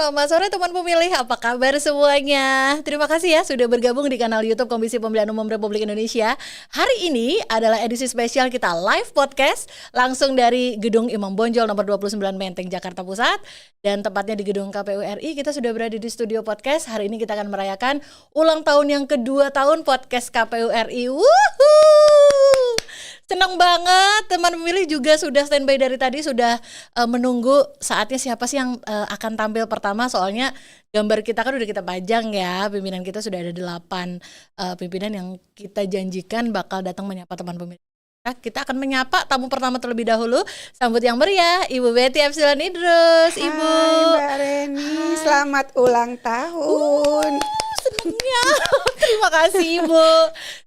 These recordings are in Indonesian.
Selamat sore teman pemilih, apa kabar semuanya? Terima kasih ya sudah bergabung di kanal YouTube Komisi Pemilihan Umum Republik Indonesia. Hari ini adalah edisi spesial kita live podcast langsung dari Gedung Imam Bonjol nomor 29 Menteng, Jakarta Pusat. Dan tepatnya di Gedung KPU RI, kita sudah berada di studio podcast. Hari ini kita akan merayakan ulang tahun yang kedua tahun podcast KPU RI. Wuhuu! Senang banget, teman pemilih juga sudah standby dari tadi, sudah menunggu saatnya siapa sih yang akan tampil pertama. Soalnya gambar kita kan udah kita pajang ya, pimpinan kita sudah ada 8 pimpinan yang kita janjikan bakal datang menyapa teman pemilih. Kita akan menyapa tamu pertama terlebih dahulu. Sambut yang meriah, Ibu Betty Epsilon Idrus. Ibu. Hai Mbak Reni, selamat ulang tahun. Senangnya. Terima kasih Ibu.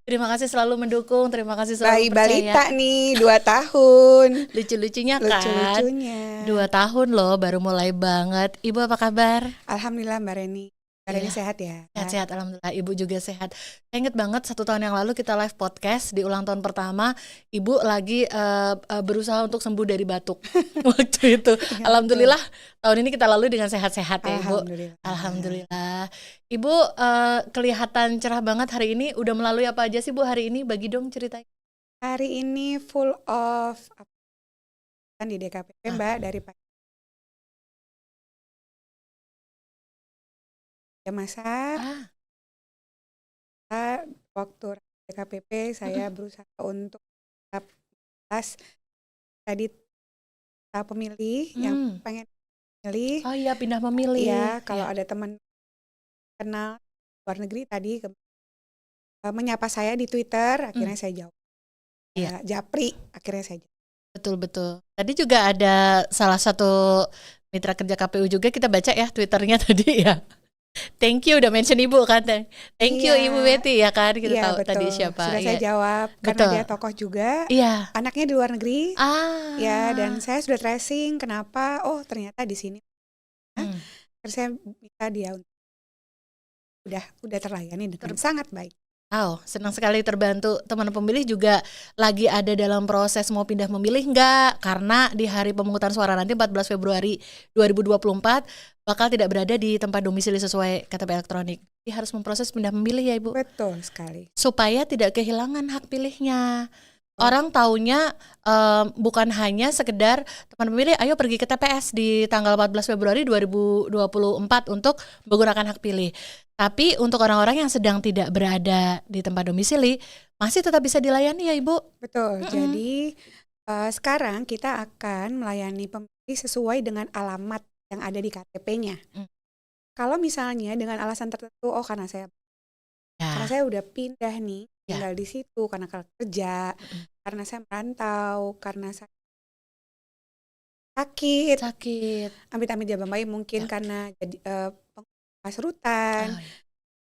Terima kasih selalu mendukung, terima kasih selalu Bayi percaya. balita nih 2 tahun. Lucu-lucunya kan. Lucu-lucunya. 2 tahun loh, baru mulai banget. Ibu apa kabar? Alhamdulillah Mbak Reni. Mbak Reni sehat ya? Sehat-sehat, alhamdulillah. Ibu juga sehat. Saya inget banget 1 tahun yang lalu kita live podcast di ulang tahun pertama. Ibu lagi berusaha untuk sembuh dari batuk waktu itu. Alhamdulillah tahun ini kita lalui dengan sehat-sehat ya Ibu. Alhamdulillah. Ibu kelihatan cerah banget hari ini. Udah melalui apa aja sih Bu hari ini? Bagi dong ceritanya. Hari ini full of kan di DKPP Mbak dari pagi. Masa waktu DKPP saya berusaha untuk tadi pemilih yang pengen memilih. Oh iya, pindah memilih. Ya, kalau ada teman kenal luar negeri tadi menyapa saya di Twitter, akhirnya saya jawab. Japri, akhirnya saya jawab. Betul. Tadi juga ada salah satu mitra kerja KPU juga, kita baca ya Twitternya tadi ya. Thank you udah mention Ibu kan. Thank you Ibu Betty ya kan. Kita tahu betul. tadi siapa. Sudah saya jawab karena dia tokoh juga. Anaknya di luar negeri. Ya, dan saya sudah tracing kenapa. Oh, ternyata di sini. Terus saya minta dia udah terlayani dengan sangat baik. Senang sekali terbantu. Teman pemilih juga lagi ada dalam proses mau pindah memilih enggak? Karena di hari pemungutan suara nanti 14 Februari 2024 bakal tidak berada di tempat domisili sesuai KTP elektronik. Jadi harus memproses pindah memilih ya Ibu. Betul sekali. Supaya tidak kehilangan hak pilihnya. Orang taunya bukan hanya sekedar teman pemilih ayo pergi ke TPS di tanggal 14 Februari 2024 untuk menggunakan hak pilih. Tapi untuk orang-orang yang sedang tidak berada di tempat domisili masih tetap bisa dilayani ya Ibu. Betul. Jadi sekarang kita akan melayani pemilih sesuai dengan alamat yang ada di KTP-nya. Kalau misalnya dengan alasan tertentu, karena saya udah pindah nih, tinggal di situ karena kerja, karena saya merantau, karena saya sakit. Amit-amit jabang bayi mungkin karena jadi pengupas rutan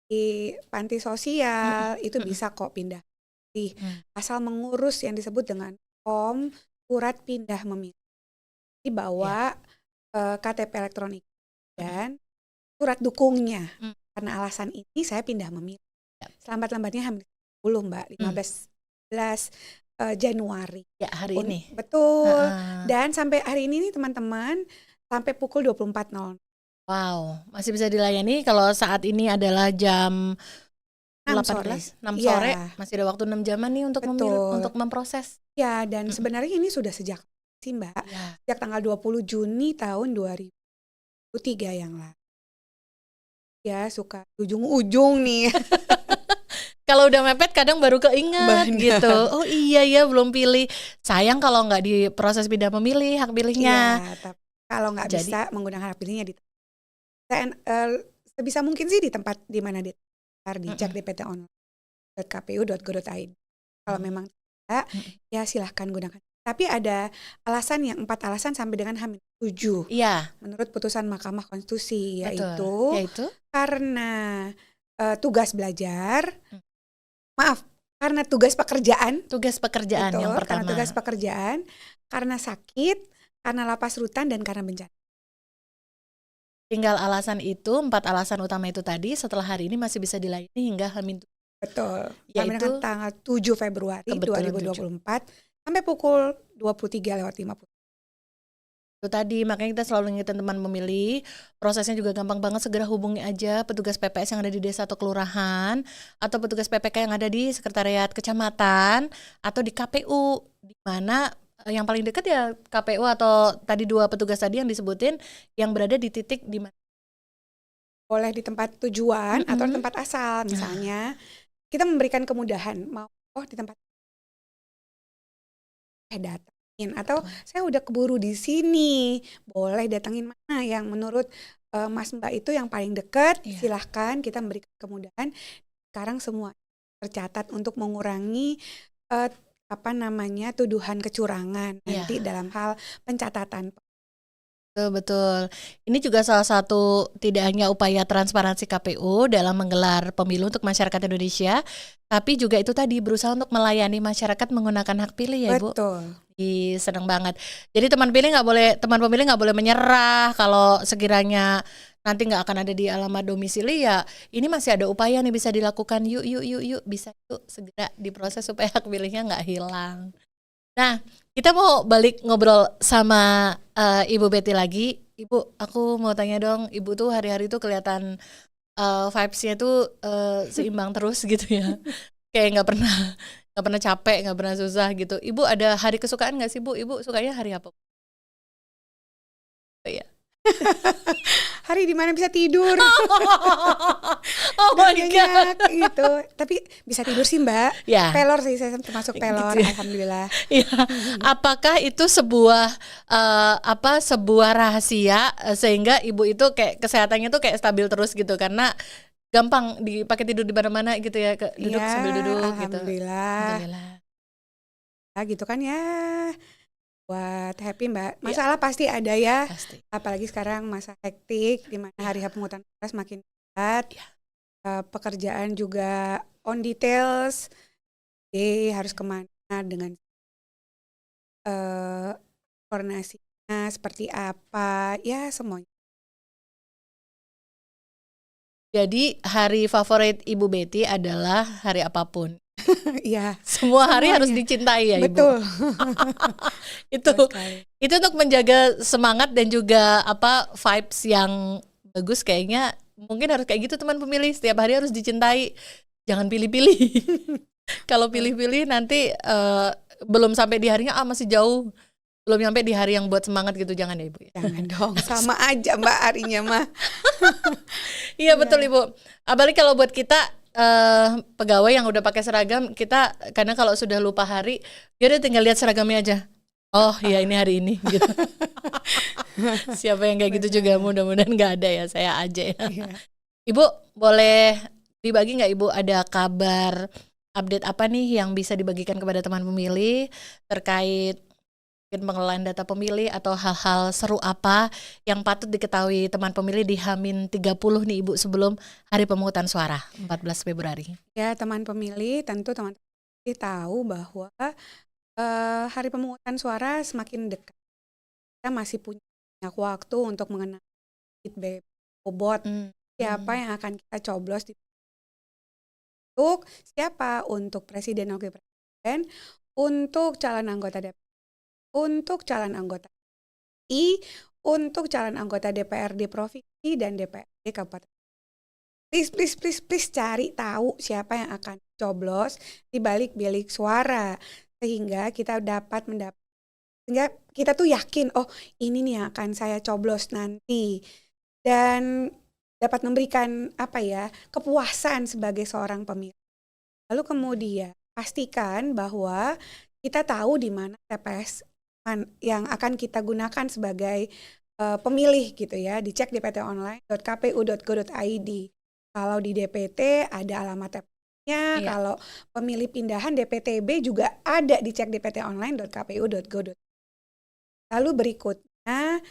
di panti sosial itu bisa kok pindah. Asal mengurus yang disebut dengan form surat pindah memilih. Dibawa KTP elektronik dan surat dukungnya. Karena alasan ini saya pindah memilih. Selambat-lambatnya H-10 Mbak, 15 Januari. Ya, hari ini. Betul. Dan sampai hari ini nih teman-teman, sampai pukul 24.00. Wow, masih bisa dilayani. Kalau saat ini adalah jam 6 sore, masih ada waktu 6 jaman nih untuk untuk memproses. Ya, dan sebenarnya ini sudah sejak sih Mbak, sejak tanggal 20 Juni tahun 2003 yang lalu. Ya, suka ujung-ujung nih. Kalau udah mepet kadang baru keinget gitu. Oh iya ya belum pilih. Sayang kalau nggak diproses pindah memilih hak pilihnya. Iya, tapi kalau nggak bisa menggunakan hak pilihnya sebisa mungkin sih di tempat di mana di cek dptonline.kpu.go.id. Kalau memang tidak, ya silahkan gunakan. Tapi ada alasan yang 4 alasan sampai dengan H-7. Iya. Menurut putusan Mahkamah Konstitusi yaitu karena tugas belajar. Karena tugas pekerjaan yang pertama. Karena tugas pekerjaan, karena sakit, karena lapas rutan, dan karena bencana. Tinggal alasan itu, 4 alasan utama itu tadi setelah hari ini masih bisa dilayani hingga H-7. Betul. Sampai dengan tanggal 7 Februari 2024 sampai pukul 23:50. Itu tadi, makanya kita selalu ngingetin teman memilih, prosesnya juga gampang banget, segera hubungi aja petugas PPS yang ada di desa atau kelurahan, atau petugas PPK yang ada di sekretariat kecamatan, atau di KPU, di mana yang paling dekat ya KPU atau tadi 2 petugas tadi yang disebutin, yang berada di titik di mana. Boleh di tempat tujuan atau di tempat asal, misalnya kita memberikan kemudahan, mau di tempat datangin, atau saya udah keburu di sini, boleh datangin mana yang menurut Mas Mbak itu yang paling dekat, silahkan kita memberikan kemudahan. Sekarang semua tercatat untuk mengurangi tuduhan kecurangan nanti dalam hal pencatatan. Betul. Ini juga salah satu tidak hanya upaya transparansi KPU dalam menggelar pemilu untuk masyarakat Indonesia, tapi juga itu tadi berusaha untuk melayani masyarakat menggunakan hak pilih ya Ibu. Betul. Seneng banget. Jadi teman pemilih nggak boleh menyerah kalau sekiranya nanti nggak akan ada di alamat domisili ya. Ini masih ada upaya nih bisa dilakukan. Yuk bisa segera diproses supaya hak pilihnya nggak hilang. Nah, kita mau balik ngobrol sama Ibu Betty lagi. Ibu, aku mau tanya dong, Ibu tuh hari-hari tuh kelihatan vibes-nya tuh seimbang terus gitu ya. Kayak nggak pernah capek, nggak pernah susah gitu. Ibu ada hari kesukaan nggak sih Bu? Ibu sukanya hari apa? Iya. Hari di mana bisa tidur. Oh my God. Gitu. Tapi bisa tidur sih Mbak. Ya. Pelor sih, saya termasuk pelor, Gitu ya. alhamdulillah. Ya. Apakah itu sebuah sebuah rahasia sehingga Ibu itu kayak kesehatannya tuh kayak stabil terus gitu karena gampang dipakai tidur di mana-mana gitu ya, duduk Ya, sambil duduk gitu. alhamdulillah. Nah, gitu kan ya. Buat happy Mbak. Masalah pasti ada ya. Pasti. Apalagi sekarang masa hektik di mana hari pemungutan suara semakin dekat. Pekerjaan juga on details. Jadi harus kemana dengan koordinasinya seperti apa, ya semuanya. Jadi hari favorit Ibu Betty adalah hari apapun. Iya. Semua hari semuanya harus dicintai ya Ibu. Betul. Itu untuk menjaga semangat dan juga vibes yang bagus kayaknya mungkin harus kayak gitu teman pemilih, setiap hari harus dicintai. Jangan pilih-pilih. Kalau pilih-pilih nanti belum sampai di harinya masih jauh. Belum sampai di hari yang buat semangat gitu, jangan ya Ibu. Jangan dong, sama aja Mbak harinya mah. Iya betul Ibu. Apalagi kalau buat kita pegawai yang udah pakai seragam, kita karena kalau sudah lupa hari, ya udah tinggal lihat seragamnya aja. Oh ya ini hari ini gitu. Siapa yang kayak gitu juga, mudah-mudahan nggak ada ya, saya aja ya. Ibu boleh dibagi nggak Ibu ada kabar update apa nih yang bisa dibagikan kepada teman pemilih terkait pengelolaan data pemilih atau hal-hal seru apa yang patut diketahui teman pemilih di H-30 nih Ibu sebelum hari pemungutan suara 14 Februari. Ya teman pemilih, tentu teman pemilih tahu bahwa hari pemungutan suara semakin dekat. Kita masih punya banyak waktu untuk mengenal feedback bobot siapa yang akan kita coblos untuk siapa, untuk presiden, wakil presiden, untuk calon anggota DPR, untuk calon anggota RI, untuk calon anggota DPRD provinsi dan DPRD kabupaten. Please cari tahu siapa yang akan coblos di balik bilik suara sehingga kita sehingga kita tuh yakin ini nih yang akan saya coblos nanti dan dapat memberikan kepuasan sebagai seorang pemilih. Lalu kemudian pastikan bahwa kita tahu di mana TPS yang akan kita gunakan sebagai pemilih gitu ya, dicek di dptonline.kpu.go.id. Kalau di DPT ada alamat TPS-nya, kalau pemilih pindahan DPTB juga ada, dicek di dptonline.kpu.go.id. Lalu berikutnya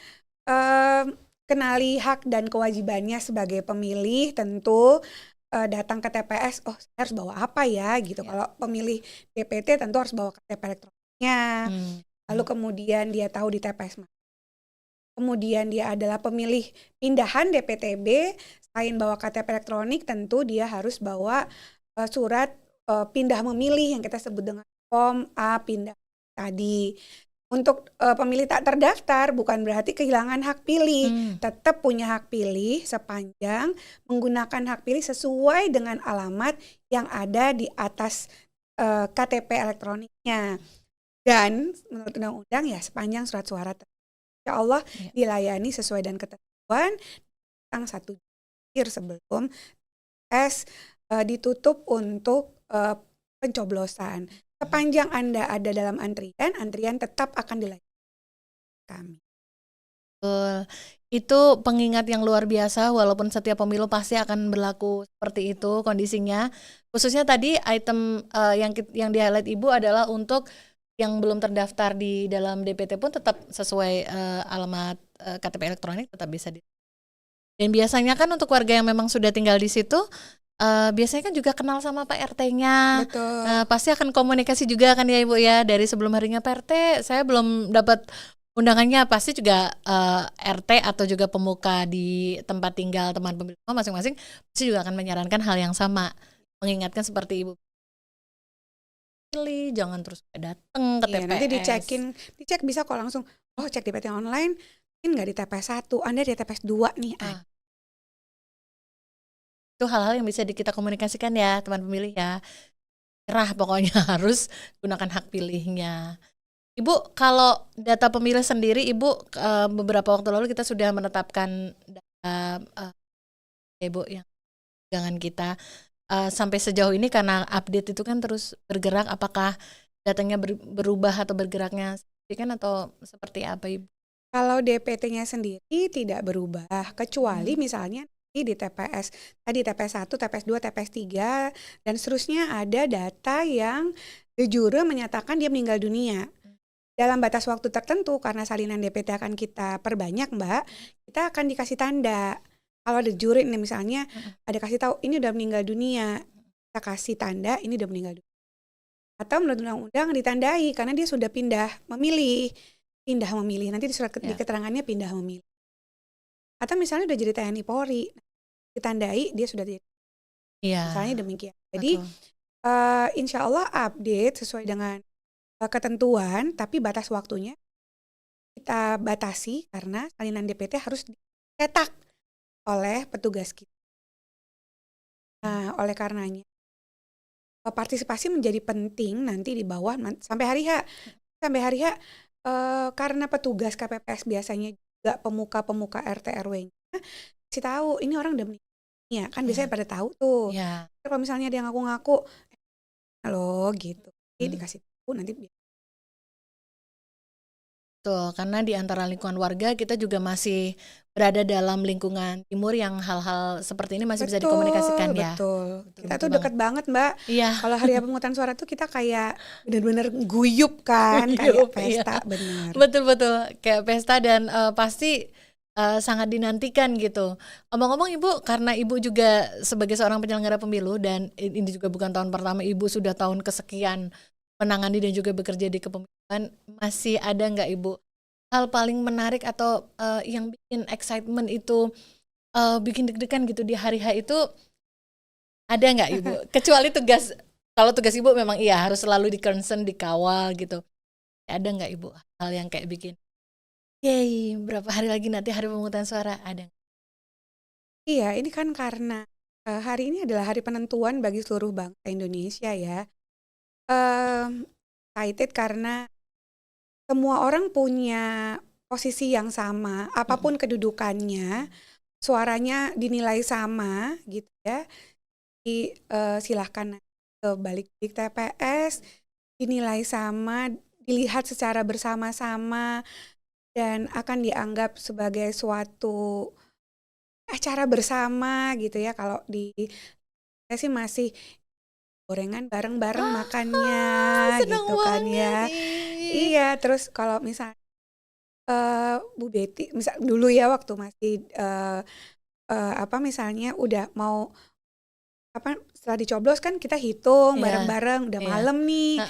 kenali hak dan kewajibannya sebagai pemilih, tentu datang ke TPS, saya harus bawa apa ya gitu. Kalau pemilih DPT tentu harus bawa KTP elektroniknya. Lalu kemudian dia tahu di TPS mana. Kemudian dia adalah pemilih pindahan DPTB, selain bawa KTP elektronik tentu dia harus bawa surat pindah memilih yang kita sebut dengan form A pindah tadi. Untuk pemilih tak terdaftar bukan berarti kehilangan hak pilih, tetap punya hak pilih sepanjang menggunakan hak pilih sesuai dengan alamat yang ada di atas KTP elektroniknya. Dan menurut undang-undang ya sepanjang surat suara insya Allah dilayani sesuai dengan ketentuan tentang 1 jam sebelum tes ditutup untuk pencoblosan. Sepanjang Anda ada dalam antrian tetap akan dilayani kami. Betul. Itu pengingat yang luar biasa, walaupun setiap pemilu pasti akan berlaku seperti itu kondisinya. Khususnya tadi item yang di-highlight Ibu adalah untuk yang belum terdaftar di dalam DPT pun tetap sesuai alamat KTP elektronik tetap bisa Dan biasanya kan untuk warga yang memang sudah tinggal di situ, biasanya kan juga kenal sama Pak RT-nya. Betul. Pasti akan komunikasi juga kan ya Ibu ya, dari sebelum harinya Pak RT saya belum dapat undangannya, pasti juga RT atau juga pemuka di tempat tinggal teman pemilih masing-masing pasti juga akan menyarankan hal yang sama, mengingatkan seperti Ibu pilih, jangan terus datang ke TPS. Nanti dicek bisa kok langsung, cek DPT online, mungkin nggak di TPS 1, Anda di TPS 2 nih. Itu hal-hal yang bisa kita komunikasikan ya teman pemilih ya. Cerah pokoknya harus gunakan hak pilihnya. Ibu, kalau data pemilih sendiri, Ibu beberapa waktu lalu kita sudah menetapkan data Ibu yang jangan kita sampai sejauh ini karena update itu kan terus bergerak, apakah datanya berubah atau bergeraknya signifikan atau seperti apa Ibu? Kalau DPT-nya sendiri tidak berubah, kecuali misalnya di TPS, tadi TPS 1, TPS 2, TPS 3, dan seterusnya ada data yang de jure menyatakan dia meninggal dunia. Dalam batas waktu tertentu, karena salinan DPT akan kita perbanyak Mbak, kita akan dikasih tanda. Kalau de jure ini misalnya ada kasih tahu ini udah meninggal dunia, kita kasih tanda ini udah meninggal dunia. Atau menurut undang-undang ditandai karena dia sudah pindah memilih, nanti di surat di keterangannya pindah memilih. Atau misalnya udah jadi TNI Polri, ditandai dia sudah jadi. Misalnya demikian. Jadi insya Allah update sesuai dengan ketentuan, tapi batas waktunya kita batasi karena salinan DPT harus dicetak oleh petugas kita. Nah, oleh karenanya partisipasi menjadi penting nanti di bawah sampai hari H. Karena petugas KPPS biasanya juga pemuka RT RW-nya kasih tahu ini orang udah meninggal. Kan biasanya pada tahu tuh. Kalau misalnya dia ngaku-ngaku halo gitu. Jadi dikasih tahu nanti Betul, karena di antara lingkungan warga kita juga masih berada dalam lingkungan timur yang hal-hal seperti ini masih bisa dikomunikasikan ya. Betul. Kita tuh dekat banget Mbak. Kalau hari pemungutan suara tuh kita kayak benar-benar guyup kan, kayak pesta benar. Betul, kayak pesta dan pasti sangat dinantikan gitu. Ngomong-ngomong Ibu, karena Ibu juga sebagai seorang penyelenggara pemilu dan ini juga bukan tahun pertama Ibu, sudah tahun kesekian menangani dan juga bekerja di kepemilikan, masih ada nggak Ibu hal paling menarik atau yang bikin excitement itu bikin deg-degan gitu di hari H itu, ada nggak Ibu? Kecuali kalau tugas Ibu memang harus selalu di-concern, dikawal gitu. Ada nggak Ibu hal yang kayak bikin yay, berapa hari lagi nanti hari pemungutan suara, ada? Iya, ini kan karena hari ini adalah hari penentuan bagi seluruh bangsa Indonesia ya. Excited karena semua orang punya posisi yang sama, apapun kedudukannya, suaranya dinilai sama gitu ya. Silahkan ke balik di TPS, dinilai sama, dilihat secara bersama-sama, dan akan dianggap sebagai suatu acara bersama gitu ya. Kalau saya sih masih gorengan bareng-bareng makannya gitu kan ya. Iya, terus kalau misalnya Bu Betty misal dulu ya waktu masih misalnya udah mau setelah dicoblos kan kita hitung bareng-bareng udah malam nih.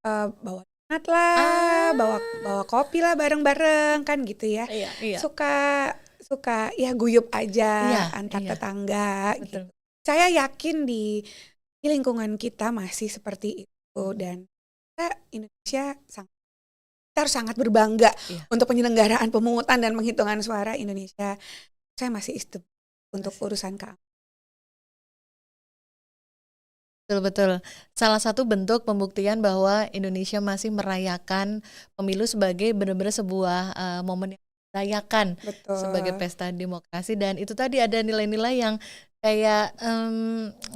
Bawa donat lah, bawa kopi lah bareng-bareng kan gitu ya. Suka ya guyup aja antar tetangga gitu. Saya yakin di lingkungan kita masih seperti itu dan Indonesia sangat kita harus sangat berbangga Iya. untuk penyelenggaraan pemungutan dan penghitungan suara Indonesia. Saya masih untuk urusan keamanan. Betul-betul. Salah satu bentuk pembuktian bahwa Indonesia masih merayakan pemilu sebagai benar-benar sebuah momen yang merayakan sebagai Betul. pesta demokrasi, dan itu tadi ada nilai-nilai yang kayak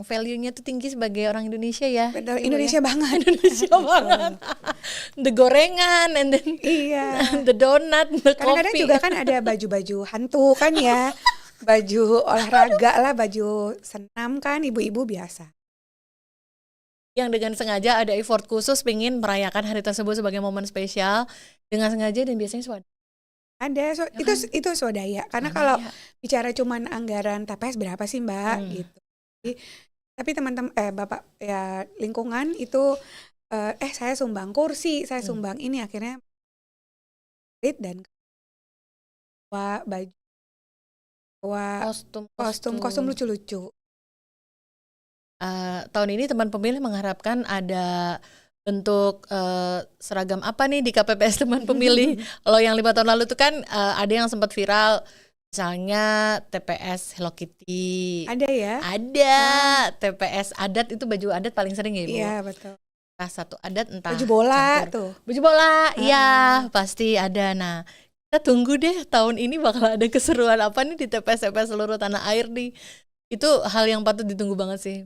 value-nya tuh tinggi sebagai orang Indonesia ya. Betul, Ibu Indonesia ya. banget. Indonesia banget. The gorengan and then Iya. the donut, the Kadang-kadang coffee. juga kan ada baju-baju hantu kan ya. Baju olahraga lah, baju senam kan ibu-ibu biasa. Yang dengan sengaja ada effort khusus pengen merayakan hari tersebut sebagai momen spesial dengan sengaja, dan biasanya swada. Ada, Ya kan? itu swadaya. Karena Swadaya. kalau bicara cuman anggaran TPS berapa sih Mbak gitu. Tapi teman-teman Bapak ya lingkungan itu saya sumbang kursi, saya sumbang ini, akhirnya dan baju kostum lucu-lucu. Tahun ini teman pemilih mengharapkan ada bentuk seragam apa nih di KPPS teman pemilih. Kalau yang 5 tahun lalu itu kan ada yang sempat viral, misalnya TPS Hello Kitty. Ada ya? Ada. TPS adat, itu baju adat paling sering ya Ibu? Iya betul. Entah satu adat, entah Baju bola campur. tuh. Baju bola, iya pasti ada. Nah, kita tunggu deh tahun ini bakal ada keseruan apa nih di TPS-TPS seluruh tanah air nih. Itu hal yang patut ditunggu banget sih.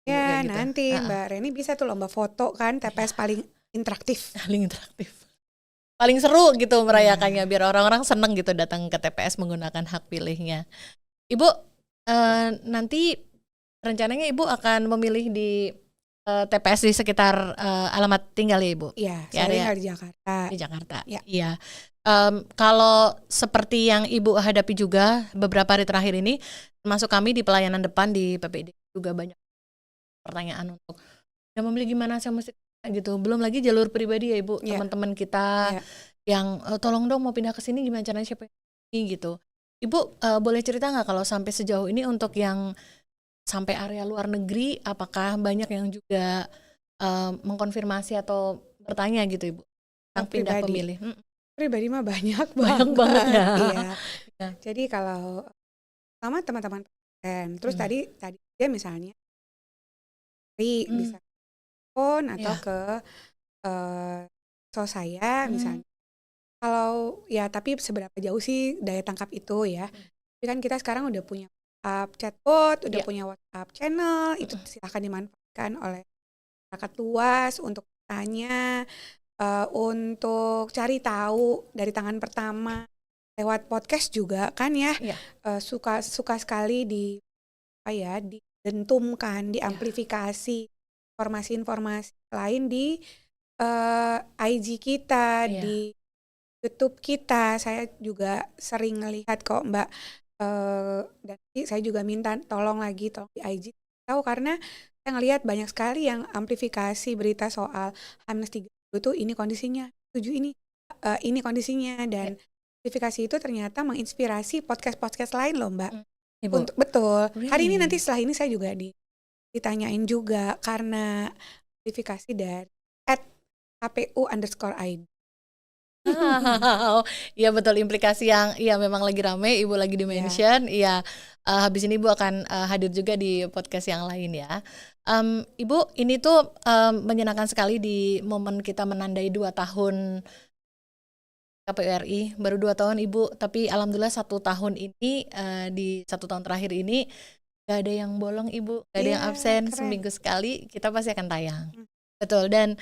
Ya Gitu. nanti Mbak Reni bisa tuh lomba foto kan, TPS paling interaktif. Paling interaktif. Paling seru gitu merayakannya, biar orang-orang seneng gitu datang ke TPS menggunakan hak pilihnya. Ibu, nanti rencananya Ibu akan memilih di TPS di sekitar alamat tinggal ya Ibu? Iya, Ya, saya ada tinggal di Jakarta. Di Jakarta. Ya. Iya. Kalau seperti yang Ibu hadapi juga beberapa hari terakhir ini, termasuk kami di pelayanan depan di PPID juga banyak pertanyaan untuk udah memilih gimana, saya mesti gitu. Belum lagi jalur pribadi ya Ibu, Ya. teman-teman kita yang tolong dong mau pindah ke sini gimana caranya, siapa ini gitu. Ibu boleh cerita nggak kalau sampai sejauh ini untuk yang sampai area luar negeri, apakah banyak yang juga mengkonfirmasi atau bertanya gitu Ibu tentang pindah pemilih? Pribadi mah banyak banget ya. Iya. Jadi kalau sama teman-teman terus tadi dia misalnya bisa phone atau ke so saya misalnya. Kalau ya tapi seberapa jauh sih daya tangkap itu ya. Tapi kan kita sekarang udah punya chatbot, udah punya WhatsApp channel, itu silakan dimanfaatkan oleh masyarakat luas untuk tanya, untuk cari tahu dari tangan pertama. Lewat podcast juga kan ya. Suka sekali didentumkan, diamplifikasi informasi-informasi lain di IG kita, di YouTube kita. Saya juga sering ngelihat kok Mbak, dan saya juga minta tolong di IG tahu, karena saya ngelihat banyak sekali yang amplifikasi berita soal H-30 itu ini kondisinya, 7 ini kondisinya, dan amplifikasi itu ternyata menginspirasi podcast lain loh Mbak. Untuk betul. Hari ini nanti setelah ini saya juga ditanyain juga karena amplifikasi dari @kpu_id. Iya betul, implikasi yang memang lagi rame, Ibu lagi di-mention. Iya, habis ini Ibu akan hadir juga di podcast yang lain ya. Ibu, ini tuh menyenangkan sekali di momen kita menandai 2 tahun KPU RI. Baru 2 tahun Ibu, tapi alhamdulillah 1 tahun ini, di 1 tahun terakhir ini gak ada yang bolong Ibu, gak ada yang absen. Keren. Seminggu sekali kita pasti akan tayang. Betul, dan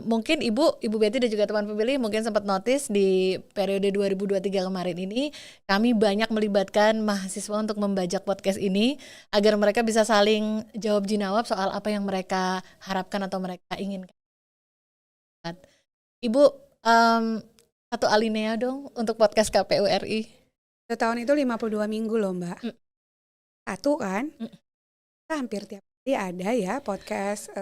mungkin Ibu Betty dan juga teman pemilih mungkin sempat notice di periode 2023 kemarin ini kami banyak melibatkan mahasiswa untuk membajak podcast ini agar mereka bisa saling jawab jinawab soal apa yang mereka harapkan atau mereka inginkan. Ibu, 1 alinea dong untuk podcast KPU RI. 1 tahun itu 52 minggu loh Mbak. 1 kan? Kita hampir tiap hari ada ya podcast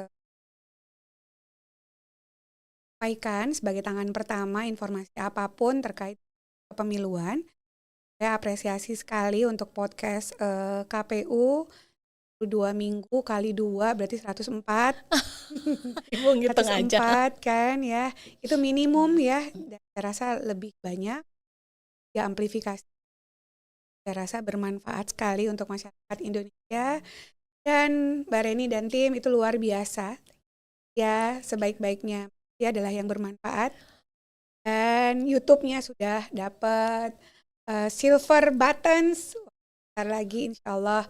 sampaikan sebagai tangan pertama informasi apapun terkait kepemiluan. Saya apresiasi sekali untuk podcast KPU 2 minggu kali 2 berarti 104. Ibu ngitung aja. 1/4 kan ya, itu minimum ya. Dan saya rasa lebih banyak ya amplifikasi. Saya rasa bermanfaat sekali untuk masyarakat Indonesia. Dan Mbak Reni dan tim itu luar biasa. Ya, sebaik-baiknya dia adalah yang bermanfaat. Dan YouTube-nya sudah dapat silver buttons. Bentar lagi insya Allah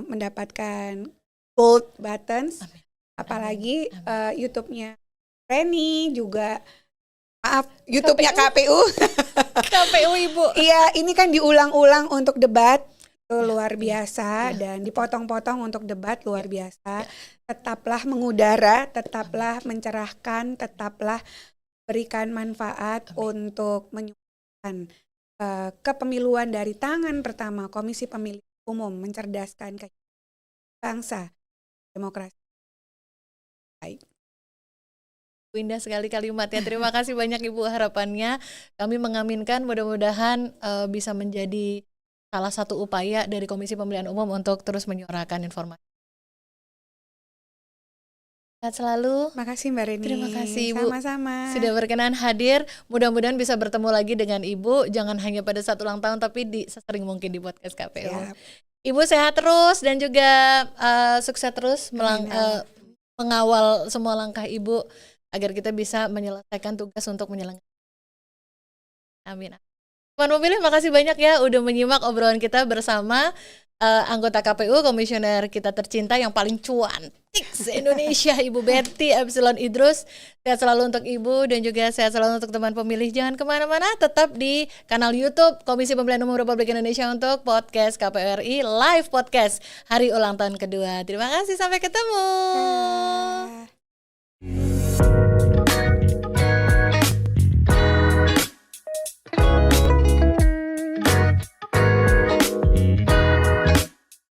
mendapatkan gold buttons. Amin. Apalagi Amin. YouTube-nya Reni juga, maaf, YouTube-nya KPU. KPU Ibu. Iya, ini kan diulang-ulang untuk debat. Itu Ya, luar biasa ya. dan dipotong-potong untuk debat luar biasa. Tetaplah mengudara, tetaplah mencerahkan, tetaplah berikan manfaat untuk menyukseskan kepemiluan dari tangan pertama Komisi Pemilihan Umum, mencerdaskan bangsa, demokrasi. Baik. Indah sekali kalimatnya. Terima kasih banyak Ibu, harapannya kami mengaminkan mudah-mudahan bisa menjadi salah satu upaya dari Komisi Pemilihan Umum untuk terus menyuarakan informasi. Sehat selalu. Makasih Mbak Reni. Terima kasih Ibu. Sama-sama. Sudah berkenan hadir. Mudah-mudahan bisa bertemu lagi dengan Ibu. Jangan hanya pada saat ulang tahun, tapi sesering mungkin di podcast KPU. Siap. Ibu sehat terus dan juga sukses terus mengawal semua langkah Ibu agar kita bisa menyelesaikan tugas untuk menyelenggarkan. Amin. Teman pemilih, makasih banyak ya udah menyimak obrolan kita bersama anggota KPU, komisioner kita tercinta yang paling cuantik se-Indonesia, Ibu Betty Epsilon Idrus. Sehat selalu untuk Ibu dan juga sehat selalu untuk teman pemilih. Jangan kemana-mana, tetap di kanal YouTube Komisi Pemilihan Umum Republik Indonesia untuk podcast KPU RI Live Podcast hari ulang tahun kedua. Terima kasih, sampai ketemu.